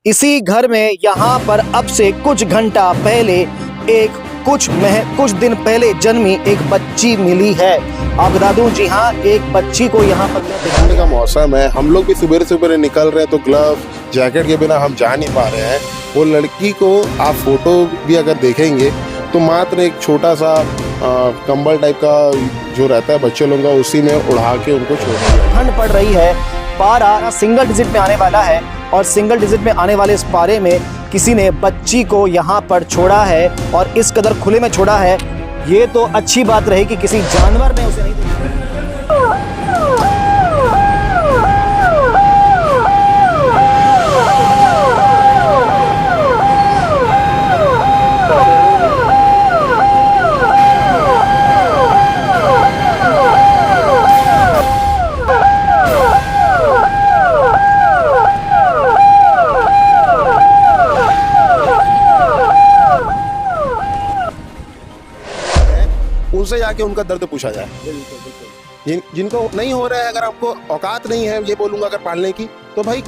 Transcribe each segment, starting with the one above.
इसी घर में यहाँ पर अब से कुछ घंटा पहले कुछ दिन पहले जन्मी एक बच्ची मिली है। आप बता दूं, जी हाँ, एक बच्ची को यहाँ पर ठंड का मौसम है, हम लोग भी सुबह सुबह निकल रहे हैं तो ग्लव जैकेट के बिना हम जा नहीं पा रहे हैं। वो लड़की को आप फोटो भी अगर देखेंगे तो मात्र एक छोटा सा कंबल टाइप का जो रहता है बच्चे लोगों का, उसी में उड़ा के उनको छोड़ दिया। ठंड पड़ रही है, पारा सिंगल डिजिट में आने वाला है और सिंगल डिजिट में आने वाले इस पारे में किसी ने बच्ची को यहाँ पर छोड़ा है और इस कदर खुले में छोड़ा है। ये तो अच्छी बात रही कि किसी जानवर ने उसे नहीं देखा। उनसे जाके उनका दर्द पूछा जाए। जिनको नहीं हो रहा है, अगर आपको औकात नहीं है ये बोलूंगा अगर पालने की, तो भाई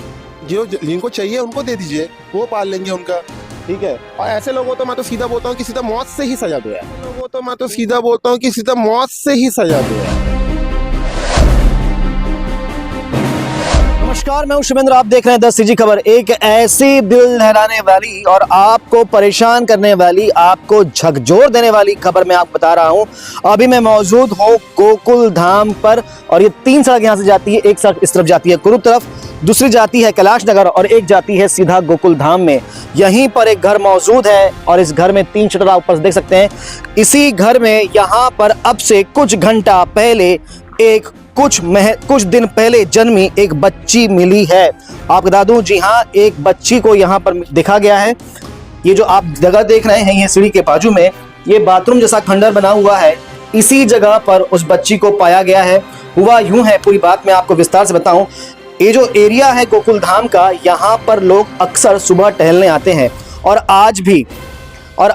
जो जिनको चाहिए उनको दे दीजिए, वो पाल लेंगे उनका, ठीक है। और ऐसे लोगों तो मैं तो सीधा बोलता हूँ कि सीधा मौत से ही सजा दो यार। लोगों तो मैं तो सीधा बोलता हूँ कि सीधा मौत से ही सजा दो यार। नमस्कार, मैं हूं शुभेंद्र, आप देख रहे हैं 10 सीजी खबर। एक ऐसी दिल लहराने वाली और आपको परेशान करने वाली, आपको झकझोर देने वाली खबर मैं आपको बता रहा हूं। अभी मैं मौजूद हूं गोकुल धाम पर और ये 3 सड़क यहां से जाती है। एक सड़क इस तरफ जाती है कुरुप तरफ, दूसरी जाती है कैलाश नगर और एक जाती है सीधा गोकुल धाम में। यहीं पर एक घर मौजूद है और इस घर में 3 शटर आप ऊपर देख सकते हैं। इसी घर में यहाँ पर अब से कुछ घंटा पहले कुछ दिन पहले जन्मी एक बच्ची मिली है। आप बता दूं, जी हाँ, एक बच्ची को यहाँ पर देखा गया है। ये जो आप जगह देख रहे हैं, ये सीढ़ी के बाजू में ये बाथरूम जैसा खंडर बना हुआ है, इसी जगह पर उस बच्ची को पाया गया है। हुआ यूं है, पूरी बात मैं आपको विस्तार से बताऊं। ये जो एरिया है गोकुल धाम का, यहाँ पर लोग अक्सर सुबह टहलने आते हैं और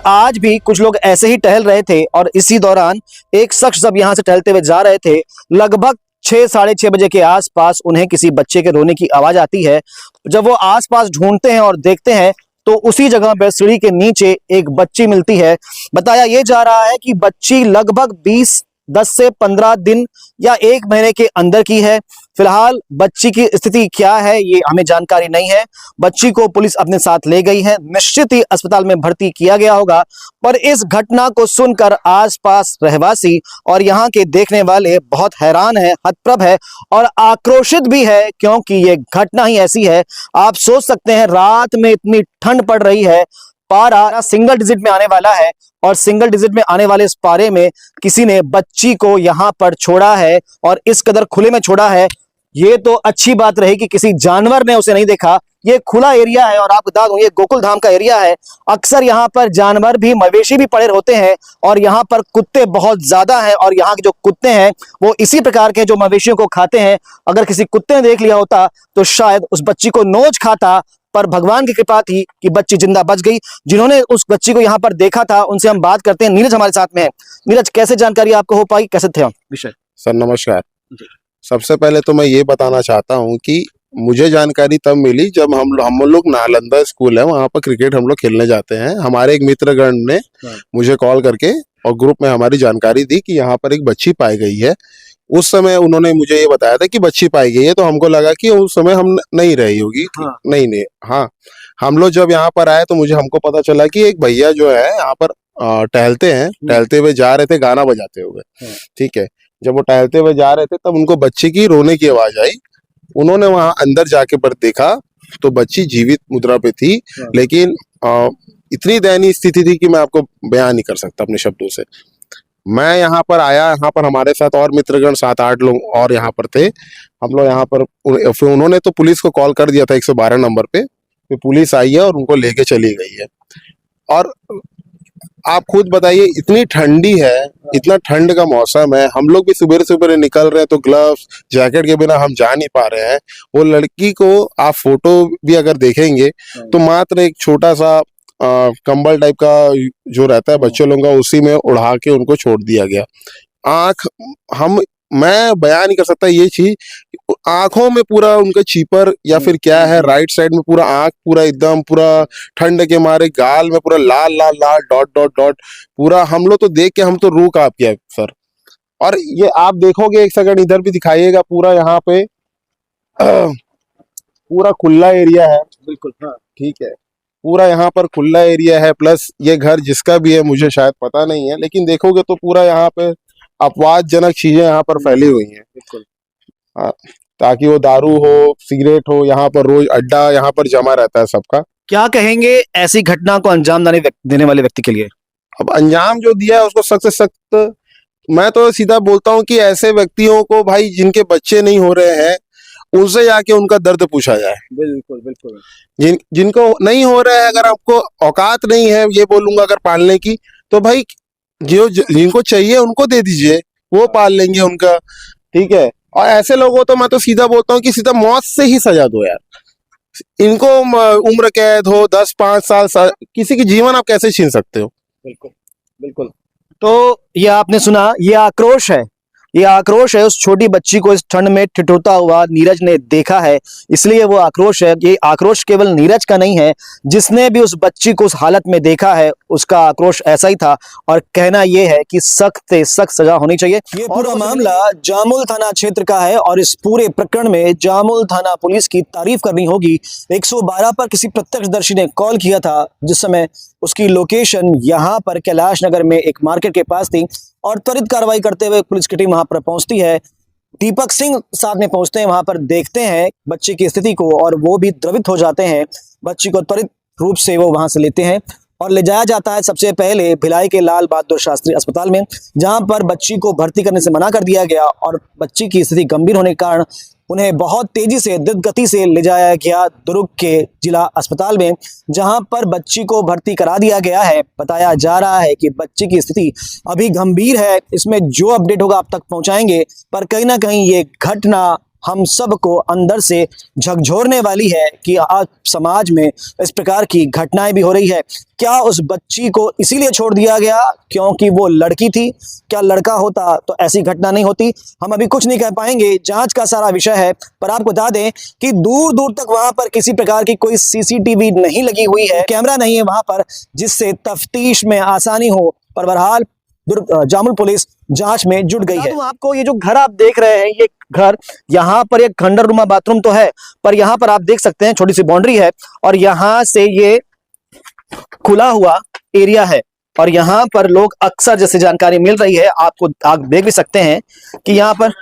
आज भी कुछ लोग ऐसे ही टहल रहे थे और इसी दौरान एक शख्स जब यहाँ से टहलते हुए जा रहे थे, लगभग 6 साढ़े 6 बजे के आसपास उन्हें किसी बच्चे के रोने की आवाज आती है। जब वो आसपास ढूंढते हैं और देखते हैं तो उसी जगह पर सीढ़ी के नीचे एक बच्ची मिलती है। बताया ये जा रहा है कि बच्ची लगभग 10 से 15 दिन या 1 महीने के अंदर की है। फिलहाल बच्ची की स्थिति क्या है ये हमें जानकारी नहीं है। बच्ची को पुलिस अपने साथ ले गई है, निश्चित ही अस्पताल में भर्ती किया गया होगा। पर इस घटना को सुनकर आसपास रहवासी और यहाँ के देखने वाले बहुत हैरान है, हतप्रभ है और आक्रोशित भी है, क्योंकि ये घटना ही ऐसी है। आप सोच सकते हैं, रात में इतनी ठंड पड़ रही है, पारा सिंगल डिजिट में आने वाला है और सिंगल डिजिट में आने वाले इस पारे में किसी ने बच्ची को यहाँ पर छोड़ा है और इस कदर खुले में छोड़ा है। ये तो अच्छी बात रही कि किसी जानवर ने उसे नहीं देखा। ये खुला एरिया है और आपको बता दूं, ये गोकुल धाम का एरिया है। अक्सर यहाँ पर जानवर भी, मवेशी भी पड़े होते हैं और यहाँ पर कुत्ते बहुत ज्यादा हैं और यहाँ के जो कुत्ते हैं वो इसी प्रकार के जो मवेशियों को खाते हैं। अगर किसी कुत्ते ने देख लिया होता तो शायद उस बच्ची को नोच खाता, पर भगवान की कृपा थी कि बच्ची जिंदा बच गई। जिन्होंने उस बच्ची को यहाँ पर देखा था उनसे हम बात करते हैं। नीरज हमारे साथ में है। नीरज, कैसे जानकारी आपको हो पाई, कैसे थे विषय? सर नमस्कार। सबसे पहले तो मैं ये बताना चाहता हूँ कि मुझे जानकारी तब मिली जब हम लोग नालंदा स्कूल है, वहाँ पर क्रिकेट हम लोग खेलने जाते हैं। हमारे एक मित्रगण ने मुझे कॉल करके और ग्रुप में हमारी जानकारी दी कि यहाँ पर एक बच्ची पाई गई है। उस समय उन्होंने मुझे ये बताया था कि बच्ची पाई गई है, तो हमको लगा कि उस समय हम नहीं रही होगी। नहीं, हाँ, हम लोग जब यहाँ पर आए तो हमको पता चला कि एक भैया जो है यहाँ पर टहलते हैं, टहलते हुए जा रहे थे गाना बजाते हुए, ठीक है। जब वो टहलते हुए जा रहे थे तब उनको बच्ची की रोने की आवाज आई। उन्होंने वहां अंदर जाके पर देखा तो बच्ची जीवित मुद्रा पे थी, लेकिन इतनी दयनीय स्थिति थी कि मैं आपको बयान नहीं कर सकता अपने शब्दों से। मैं यहाँ पर आया, यहाँ पर हमारे साथ और मित्रगण 7-8 लोग और यहाँ पर थे। हम लोग यहाँ पर, फिर उन्होंने तो पुलिस को कॉल कर दिया था 112 नंबर पे। फिर पुलिस आई है और उनको लेके चली गई है। और आप खुद बताइए, इतनी ठंडी है, इतना ठंड का मौसम है, हम लोग भी सुबह सुबह निकल रहे हैं तो ग्लव्स जैकेट के बिना हम जा नहीं पा रहे हैं। वो लड़की को आप फोटो भी अगर देखेंगे तो मात्र एक छोटा सा कंबल टाइप का जो रहता है बच्चे लोगों का, उसी में उड़ा के उनको छोड़ दिया गया। हम मैं बयान नहीं कर सकता ये चीज। आंखों में पूरा उनका चीपर या फिर क्या है, राइट साइड में पूरा आंख पूरा एकदम पूरा ठंड के मारे, गाल में पूरा लाल लाल लाल डॉट डॉट डॉट पूरा। हम लोग तो देख के हम तो रूह कांप गया सर। और ये आप देखोगे, एक सेकंड इधर भी दिखाइएगा, पूरा यहाँ पे पूरा खुला एरिया है। बिल्कुल, हाँ। ठीक है, पूरा यहाँ पर खुला एरिया है। प्लस ये घर जिसका भी है मुझे शायद पता नहीं है, लेकिन देखोगे तो पूरा यहाँ पे अपवादजनक चीजें यहाँ पर फैली हुई हैं। बिल्कुल। हाँ, ताकि वो दारू हो, सिगरेट हो, यहाँ पर रोज अड्डा यहाँ पर जमा रहता है सबका। क्या कहेंगे ऐसी घटना को अंजाम देने वाले व्यक्ति के लिए? अब अंजाम जो दिया है उसको सख्त से सख्त, मैं तो सीधा बोलता हूँ कि ऐसे व्यक्तियों को भाई, जिनके बच्चे नहीं हो रहे हैं, उनसे जाके उनका दर्द पूछा जाए। बिल्कुल बिल्कुल। जिनको नहीं हो रहा है, अगर आपको औकात नहीं है, ये बोलूंगा, अगर पालने की, तो भाई जिनको चाहिए उनको दे दीजिए, वो पाल लेंगे उनका। ठीक है, और ऐसे लोगों तो मैं तो सीधा बोलता हूँ कि सीधा मौत से ही सजा दो यार। इनको उम्र कैद हो 10-5 साल, किसी की जीवन आप कैसे छीन सकते हो? बिल्कुल बिल्कुल। तो ये आपने सुना, ये आक्रोश है, ये आक्रोश है उस छोटी बच्ची को इस ठंड में ठिठुरता हुआ नीरज ने देखा है, इसलिए वो आक्रोश है। ये आक्रोश केवल नीरज का नहीं है, जिसने भी उस बच्ची को उस हालत में देखा है उसका आक्रोश ऐसा ही था। और कहना ये है कि सख्त से सख्त सजा होनी चाहिए। ये पूरा मामला जामुल थाना क्षेत्र का है और इस पूरे प्रकरण में जामुल थाना पुलिस की तारीफ करनी होगी। 112 पर किसी प्रत्यक्षदर्शी ने कॉल किया था, जिस समय उसकी लोकेशन यहाँ पर कैलाश नगर में एक मार्केट के पास थी, और त्वरित कार्रवाई करते हुए पुलिस की टीम वहां पर पहुंचती है। दीपक सिंह साथ में पहुंचते हैं, वहां पर देखते हैं बच्ची की स्थिति को और वो भी द्रवित हो जाते हैं। बच्ची को त्वरित रूप से वो वहां से लेते हैं और ले जाया जाता है सबसे पहले भिलाई के लाल बहादुर शास्त्री अस्पताल में, जहां पर बच्ची को भर्ती करने से मना कर दिया गया और बच्ची की स्थिति गंभीर होने के कारण उन्हें बहुत तेजी से द्रुत गति से ले जाया गया दुर्ग के जिला अस्पताल में, जहां पर बच्ची को भर्ती करा दिया गया है। बताया जा रहा है कि बच्ची की स्थिति अभी गंभीर है। इसमें जो अपडेट होगा आप तक पहुंचाएंगे, पर कहीं ना कहीं ये घटना हम सबको अंदर से झकझोरने वाली है कि आज समाज में इस प्रकार की घटनाएं भी हो रही है। क्या उस बच्ची को इसीलिए छोड़ दिया गया क्योंकि वो लड़की थी? क्या लड़का होता तो ऐसी घटना नहीं होती? हम अभी कुछ नहीं कह पाएंगे, जांच का सारा विषय है। पर आपको बता दें कि दूर दूर तक वहां पर किसी प्रकार की कोई सीसीटीवी नहीं लगी हुई है, कैमरा नहीं है वहां पर, जिससे तफ्तीश में आसानी हो। पर बहरहाल जामुल पुलिस जांच में जुट गई है। तो आपको ये जो घर आप देख रहे हैं, ये घर, यहाँ पर एक खंडरनुमा बाथरूम तो है, पर यहाँ पर आप देख सकते हैं छोटी सी बाउंड्री है और यहाँ से ये खुला हुआ एरिया है। और यहाँ पर लोग अक्सर, जैसे जानकारी मिल रही है आपको, आप देख भी सकते हैं कि यहाँ पर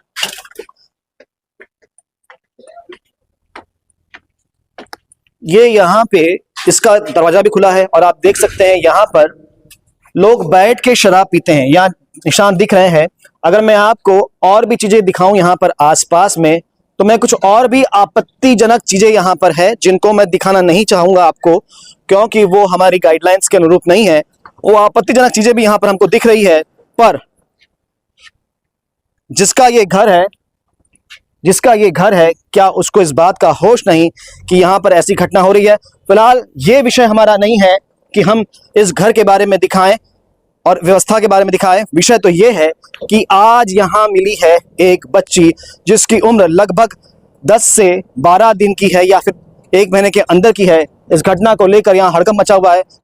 ये यहाँ पे इसका दरवाजा भी खुला है और आप देख सकते हैं यहाँ पर लोग बैठ के शराब पीते हैं, यहाँ निशान दिख रहे हैं। अगर मैं आपको और भी चीजें दिखाऊं यहाँ पर आसपास में, तो मैं कुछ और भी आपत्तिजनक चीजें यहाँ पर है जिनको मैं दिखाना नहीं चाहूंगा आपको, क्योंकि वो हमारी गाइडलाइंस के अनुरूप नहीं है। वो आपत्तिजनक चीजें भी यहाँ पर हमको दिख रही है। पर जिसका ये घर है, क्या उसको इस बात का होश नहीं कि यहाँ पर ऐसी घटना हो रही है? फिलहाल ये विषय हमारा नहीं है कि हम इस घर के बारे में दिखाएं और व्यवस्था के बारे में दिखाएं। विषय तो ये है कि आज यहाँ मिली है एक बच्ची जिसकी उम्र लगभग 10 से 12 दिन की है या फिर 1 महीने के अंदर की है। इस घटना को लेकर यहाँ हड़कंप मचा हुआ है।